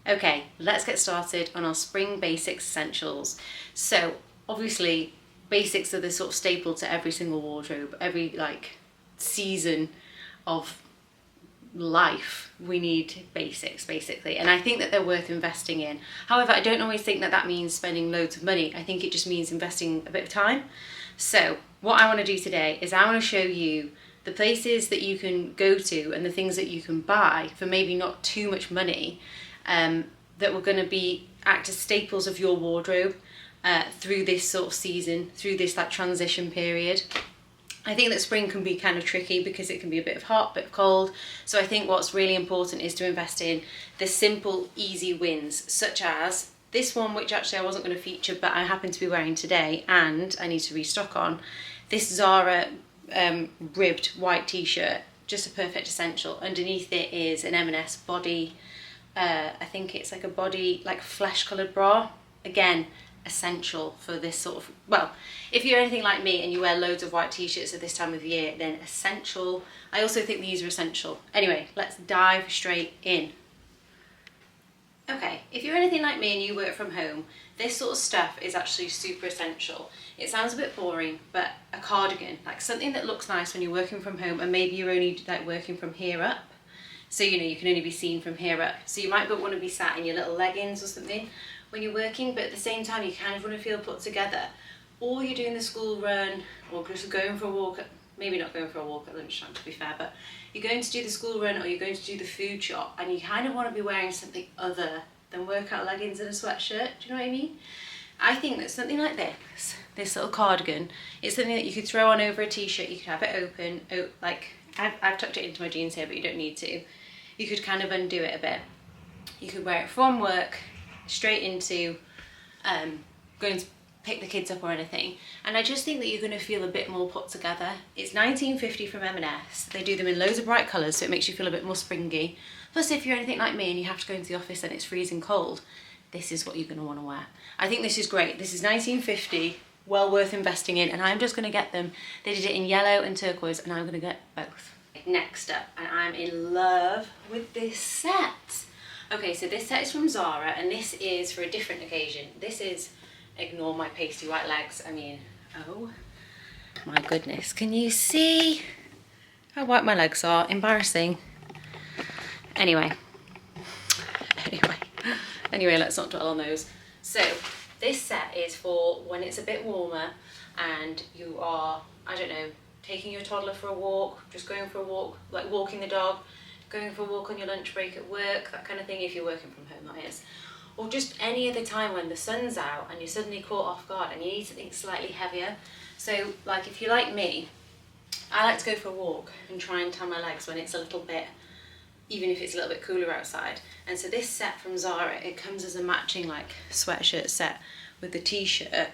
Okay, let's get started on our spring basics essentials. So obviously basics are the sort of staple to every single wardrobe, every like season of life. We need basics basically, and I think that they're worth investing in. However, I don't always think that that means spending loads of money. I think it just means investing a bit of time. So what I want to do today is I want to show you the places that you can go to and the things that you can buy for maybe not too much money, that were going to act as staples of your wardrobe through this sort of season, through this like transition period. I think that spring can be kind of tricky because it can be a bit of hot, a bit of cold. So I think what's really important is to invest in the simple, easy wins, such as this one, which actually I wasn't going to feature, but I happen to be wearing today and I need to restock on. This Zara ribbed white t-shirt, just a perfect essential. Underneath it is an M&S body, I think it's like a body, like flesh coloured bra. Again, essential for this sort of, well, if you're anything like me and you wear loads of white t-shirts at this time of year, then essential. I also think these are essential. Anyway, let's dive straight in. Okay, if you're anything like me and you work from home, this sort of stuff is actually super essential. It sounds a bit boring, but a cardigan, like something that looks nice when you're working from home and maybe you're only like working from here up. So, you know, you can only be seen from here up. So you might want to be sat in your little leggings or something when you're working, but at the same time you kind of want to feel put together. Or you're doing the school run, or just going for a walk, maybe not going for a walk at lunchtime to be fair, but you're going to do the school run or you're going to do the food shop and you kind of want to be wearing something other than workout leggings and a sweatshirt. Do you know what I mean? I think that something like this little cardigan, is something that you could throw on over a t-shirt. You could have it open, like I've tucked it into my jeans here, but you don't need to. You could kind of undo it a bit. You could wear it from work straight into going to pick the kids up or anything, and I just think that you're going to feel a bit more put together. It's 1950 from M&S. They do them in loads of bright colours, so it makes you feel a bit more springy. Plus, if you're anything like me and you have to go into the office and it's freezing cold, this is what you're going to want to wear. I think this is great. This is 1950, well worth investing in, and I'm just going to get them. They did it in yellow and turquoise, and I'm going to get both. Next up, and I'm in love with this set. Okay, so this set is from Zara, and this is for a different occasion. This is, ignore my pasty white legs, I mean, oh my goodness, can you see how white my legs are? Embarrassing. Anyway, let's not dwell on those. So this set is for when it's a bit warmer and you are, I don't know, taking your toddler for a walk, just going for a walk, like walking the dog, going for a walk on your lunch break at work, that kind of thing, if you're working from home, that is. Or just any other time when the sun's out and you're suddenly caught off guard and you need something slightly heavier. So like if you're like me, I like to go for a walk and try and tan my legs when it's a little bit, even if it's a little bit cooler outside. And so this set from Zara, it comes as a matching like sweatshirt set with the t-shirt.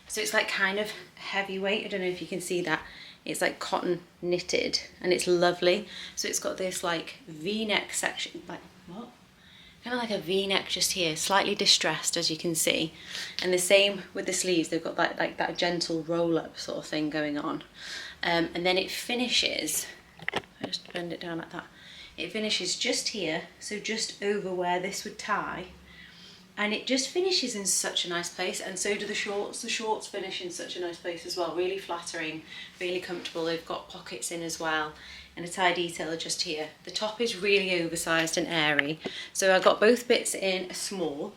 So it's like kind of heavyweight. I don't know if you can see that. It's like cotton knitted and it's lovely. So it's got this like V-neck section, like what? Kind of like a V-neck just here, slightly distressed as you can see. And the same with the sleeves. They've got like that gentle roll-up sort of thing going on. And then it finishes, I just bend it down like that. It finishes just here, so just over where this would tie. And it just finishes in such a nice place, and so do the shorts. The shorts finish in such a nice place as well, really flattering, really comfortable. They've got pockets in as well, and a tie detailer just here. The top is really oversized and airy. So I got both bits in a small.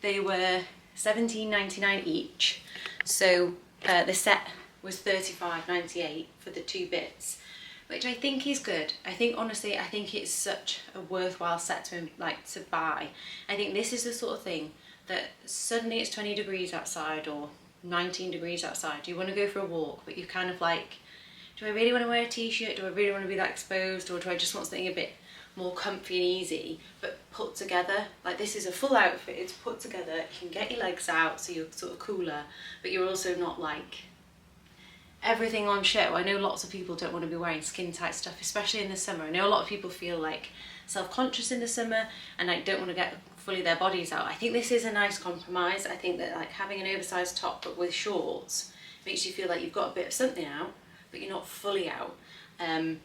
They were $17.99 each. So the set was $35.98 for the two bits, which I think is good. I think honestly, I think it's such a worthwhile set to buy. I think this is the sort of thing that suddenly it's 20 degrees outside or 19 degrees outside. You want to go for a walk, but you're kind of like, do I really want to wear a t-shirt? Do I really want to be that exposed? Or do I just want something a bit more comfy and easy, but put together? Like this is a full outfit, it's put together. You can get your legs out so you're sort of cooler, but you're also not like everything on show. I know lots of people don't want to be wearing skin tight stuff, especially in the summer. I know a lot of people feel like self-conscious in the summer and like don't want to get fully their bodies out. I think this is a nice compromise. I think that like having an oversized top but with shorts makes you feel like you've got a bit of something out, but you're not fully out. And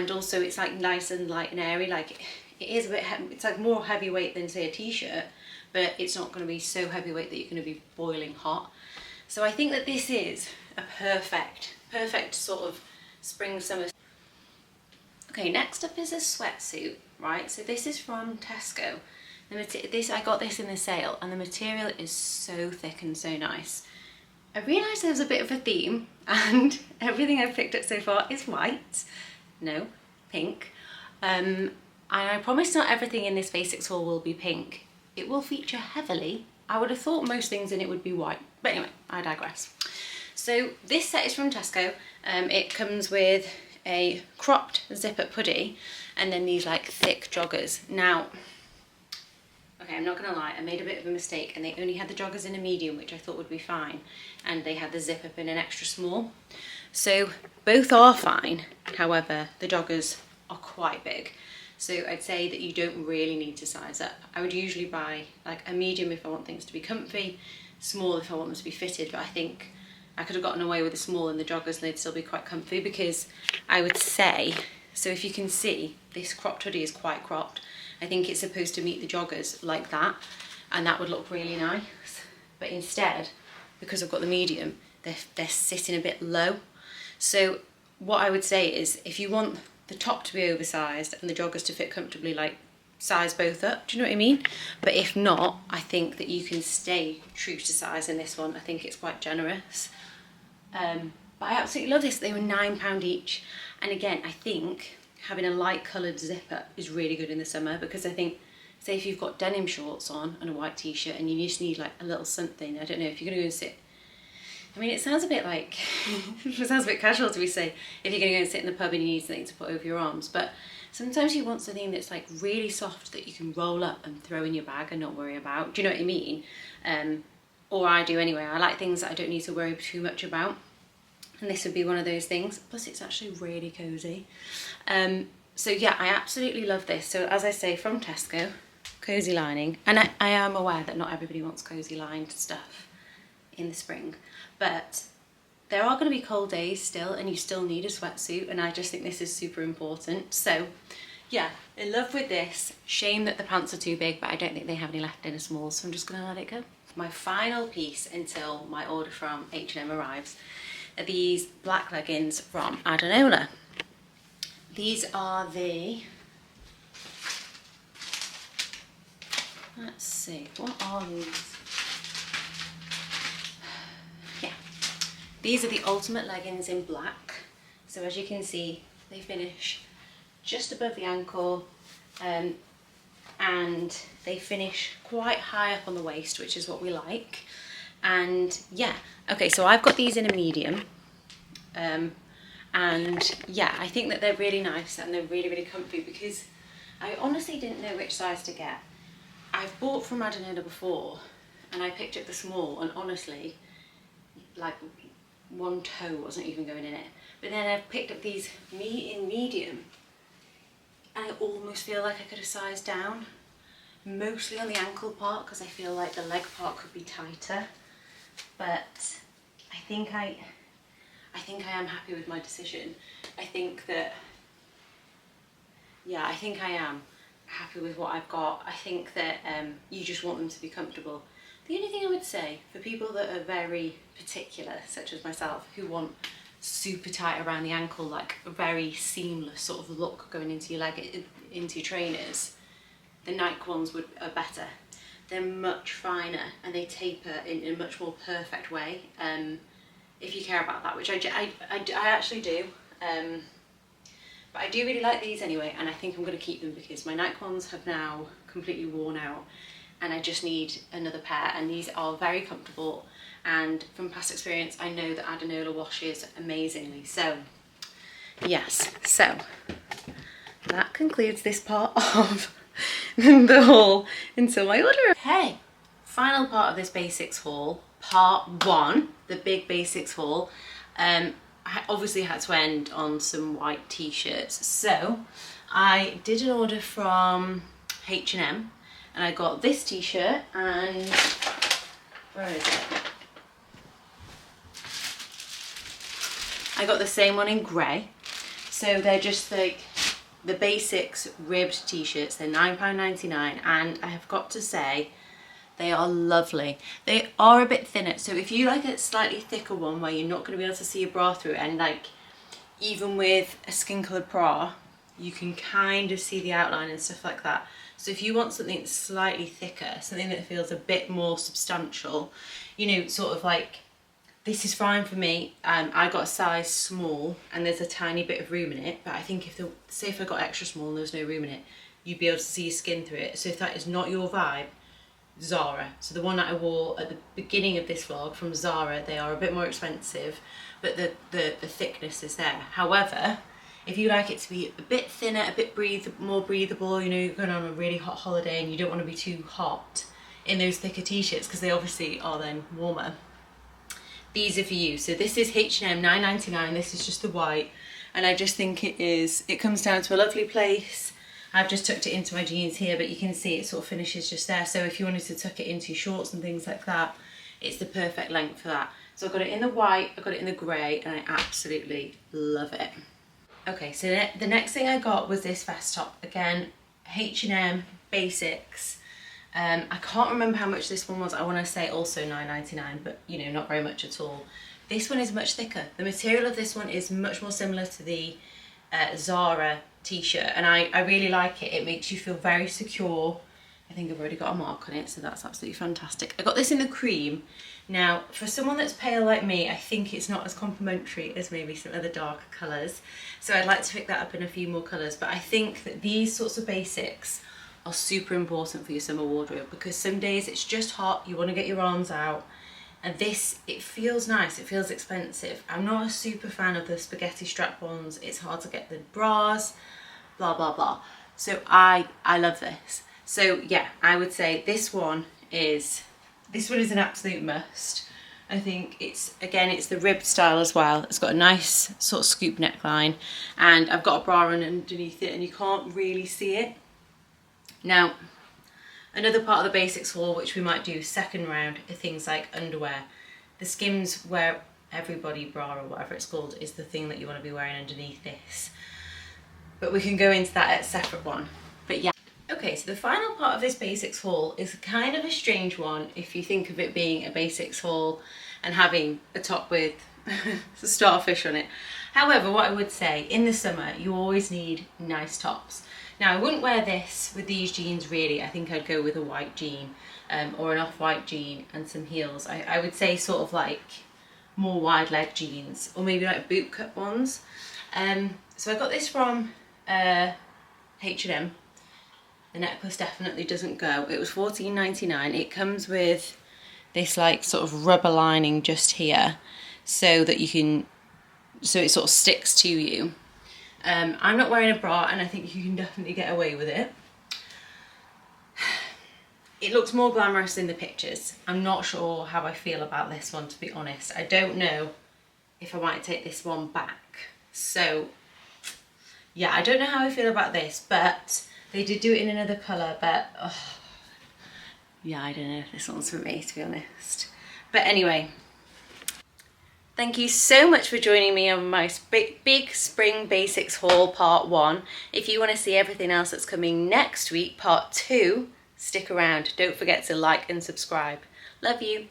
also it's like nice and light and airy. Like It is a bit it's like more heavyweight than say a t-shirt, but it's not going to be so heavyweight that you're going to be boiling hot. So I think that this is a perfect sort of spring summer. Okay, next up is a sweatsuit, right? So this is from Tesco. I got this in the sale, and the material is so thick and so nice. I realised there's a bit of a theme, and everything I've picked up so far is white. No, pink. And I promise not everything in this basics haul will be pink. It will feature heavily. I would have thought most things in it would be white, but anyway, I digress. So this set is from Tesco. It comes with a cropped zip-up hoodie and then these like thick joggers. Now, okay, I'm not gonna lie, I made a bit of a mistake and they only had the joggers in a medium, which I thought would be fine, and they had the zip-up in an extra small. So both are fine, however, the joggers are quite big. So I'd say that you don't really need to size up. I would usually buy like a medium if I want things to be comfy, small if I want them to be fitted, but I think I could have gotten away with a small in the joggers and they'd still be quite comfy, because I would say, so if you can see, this cropped hoodie is quite cropped. I think it's supposed to meet the joggers like that, and that would look really nice. But instead, because I've got the medium, they're sitting a bit low. So what I would say is, if you want the top to be oversized and the joggers to fit comfortably, like size both up, do you know what I mean? But if not, I think that you can stay true to size in this one. I think it's quite generous. But I absolutely love this. They were £9 each. And again, I think having a light coloured zipper is really good in the summer, because I think, say if you've got denim shorts on and a white t-shirt and you just need like a little something, I don't know, if you're going to go and sit, I mean, it sounds a bit like, it sounds a bit casual to be say, if you're going to go and sit in the pub and you need something to put over your arms, but sometimes you want something that's like really soft that you can roll up and throw in your bag and not worry about. Do you know what I mean? Or I do anyway. I like things that I don't need to worry too much about. And this would be one of those things. Plus it's actually really cozy. So yeah, I absolutely love this. So as I say, from Tesco, cozy lining. And I am aware that not everybody wants cozy lined stuff in the spring. But there are going to be cold days still, and you still need a sweatsuit, and I just think this is super important. So yeah, in love with this. Shame that the pants are too big, but I don't think they have any left in a small, so I'm just going to let it go. My final piece until my order from H&M arrives are these black leggings from Adanola. These are the, let's see, what are these? These are the ultimate leggings in black. So as you can see, they finish just above the ankle, and they finish quite high up on the waist, which is what we like. And yeah, okay, so I've got these in a medium. And yeah, I think that they're really nice and they're really, really comfy, because I honestly didn't know which size to get. I've bought from Adanola before and I picked up the small, and honestly, like, one toe wasn't even going in it. But then I've picked up these in medium, and I almost feel like I could have sized down, mostly on the ankle part, because I feel like the leg part could be tighter. But I think I am happy with my decision. I think that, yeah, I think I am happy with what I've got. I think that you just want them to be comfortable. The only thing I would say, for people that are very particular, such as myself, who want super tight around the ankle, like a very seamless sort of look going into your leg, into your trainers, the Nike ones are better. They're much finer and they taper in a much more perfect way, if you care about that, which I actually do. But I do really like these anyway, and I think I'm going to keep them because my Nike ones have now completely worn out and I just need another pair, and these are very comfortable, and from past experience I know that Adanola washes amazingly. So yes, so that concludes this part of the haul until my order. Okay, final part of this basics haul, part one, the big basics haul. I obviously had to end on some white t-shirts, so I did an order from H&M and I got this t-shirt, and where is it? I got the same one in grey. So they're just like the Basics ribbed t-shirts. They're £9.99 and I have got to say they are lovely. They are a bit thinner, so if you like a slightly thicker one where you're not going to be able to see your bra through it, and like even with a skin coloured bra you can kind of see the outline and stuff like that. So if you want something slightly thicker, something that feels a bit more substantial, you know, sort of like, this is fine for me. I got a size small and there's a tiny bit of room in it, but I think say if I got extra small and there was no room in it, you'd be able to see your skin through it. So if that is not your vibe, Zara. So the one that I wore at the beginning of this vlog from Zara, they are a bit more expensive, but the thickness is there. However, if you like it to be a bit thinner, a bit more breathable, you know, you're going on a really hot holiday and you don't want to be too hot in those thicker t-shirts because they obviously are then warmer, these are for you. So this is H&M, £9.99. This is just the white, and I just think it comes down to a lovely place. I've just tucked it into my jeans here, but you can see it sort of finishes just there. So if you wanted to tuck it into your shorts and things like that, it's the perfect length for that. So I've got it in the white, I've got it in the grey, and I absolutely love it. Okay, so the next thing I got was this vest top. Again, H&M Basics. I can't remember how much this one was. I want to say also £9.99, but you know, not very much at all. This one is much thicker. The material of this one is much more similar to the Zara t-shirt, and I really like it. It makes you feel very secure. I think I've already got a mark on it, so that's absolutely fantastic. I got this in the cream. Now, for someone that's pale like me, I think it's not as complimentary as maybe some other darker colours, so I'd like to pick that up in a few more colours. But I think that these sorts of basics are super important for your summer wardrobe, because some days it's just hot, you want to get your arms out, and this, it feels nice, it feels expensive. I'm not a super fan of the spaghetti strap-ons, it's hard to get the bras, blah blah blah. So I love this. So yeah, I would say this one is an absolute must. I think it's the ribbed style as well. It's got a nice sort of scoop neckline, and I've got a bra on underneath it and you can't really see it. Now, another part of the basics haul, which we might do second round, are things like underwear. The Skims Wear Everybody bra, or whatever it's called, is the thing that you want to be wearing underneath this. But we can go into that at a separate one. But yeah. Okay, so the final part of this basics haul is kind of a strange one if you think of it being a basics haul and having a top with a starfish on it. However, what I would say, in the summer, you always need nice tops. Now, I wouldn't wear this with these jeans really. I think I'd go with a white jean or an off-white jean and some heels. I would say sort of like more wide leg jeans, or maybe like boot cut ones. So I got this from H&M. The necklace definitely doesn't go. It was $14.99. It comes with this like sort of rubber lining just here, so that so it sort of sticks to you. I'm not wearing a bra, and I think you can definitely get away with it. It looks more glamorous in the pictures. I'm not sure how I feel about this one, to be honest. I don't know if I might take this one back. So yeah, I don't know how I feel about this, but they did do it in another colour, but yeah, I don't know if this one's for me, to be honest. But anyway, thank you so much for joining me on my big spring basics haul part 1. If you want to see everything else that's coming next week, part 2, stick around. Don't forget to like and subscribe. Love you.